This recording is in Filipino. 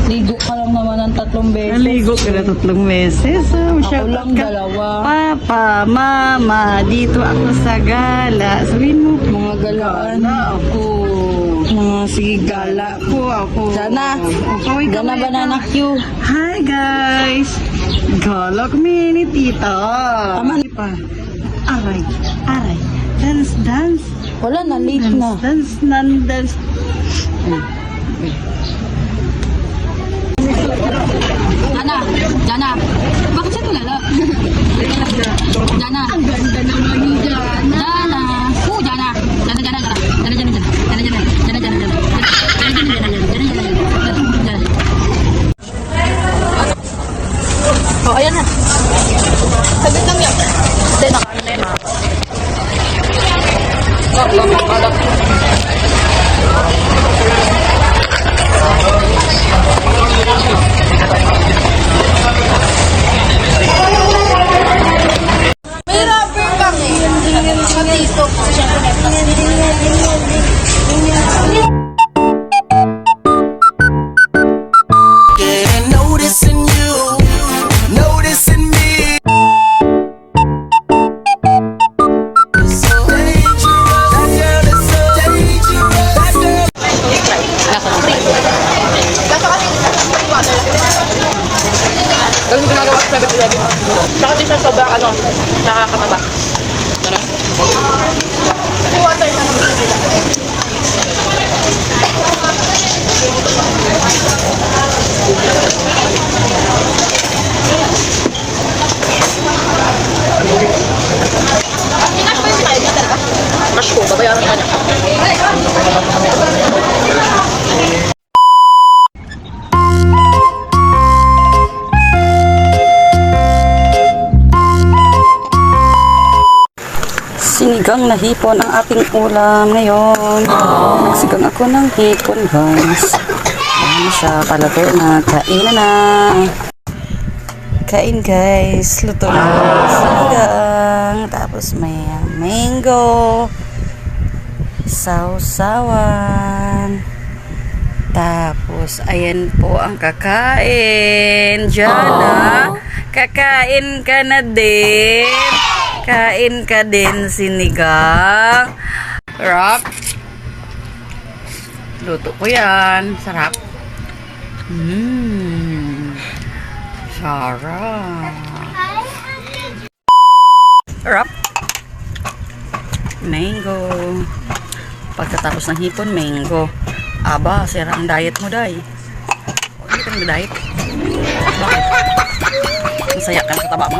Ligo ka lang naman ng 3 beses. Naligo ka na 3 beses. Oh, Ako lang 2. Papa, mama, dito ako sa gala. Sabihin mo, Mga galaan. gala ako. Mga sige gala. Ako. Sana. Kaway Gana banana Q. Hi guys! Gala kami ni tita. Tama na. Pa. Aray, aray. Dance, dance. Wala na, late na. Dance, dance. Jana, Jana. Bakit siya tulala? Jana. Ang ganda naman ni Jana. Jana. Jana. Jana, Jana, Jana. Jana, Jana, Jana. Jana, Jana. Jana, Jana, Jana. Jana, Jana, Jana. Jana, Jana, Jana. Oh, ayan na. Sabit lang yan. Hindi, nakaano na yun. May rubber bang eh. Matito. Yeah, noticing you, noticing me. So dangerous, that girl is so dangerous. That girl. Kasi ginagawa sa 7-Eleven. Saka di siya sobrang nakakataba. Water na naman. Crush ko, babayaran ka niya. Sinigang na hipon ang ating ulam ngayon. Nagsigang ako ng hipon, guys. Ayan siya, palato na. Kain na. Kain, guys. Luto na ang sinigang. Tapos may mango. Sausawan. Tapos, ayan po ang kakain. Jana, kakain ka na din. Kain ka din, sinigang. Sarap. Luto ko yan. Sarap. Sarap. Sarap. Mango. Pagkatapos ng hipon, mango. Aba, sira ang diet mo, day. Hindi ka nag-diet. Bakit? Masaya ka sa taba mo.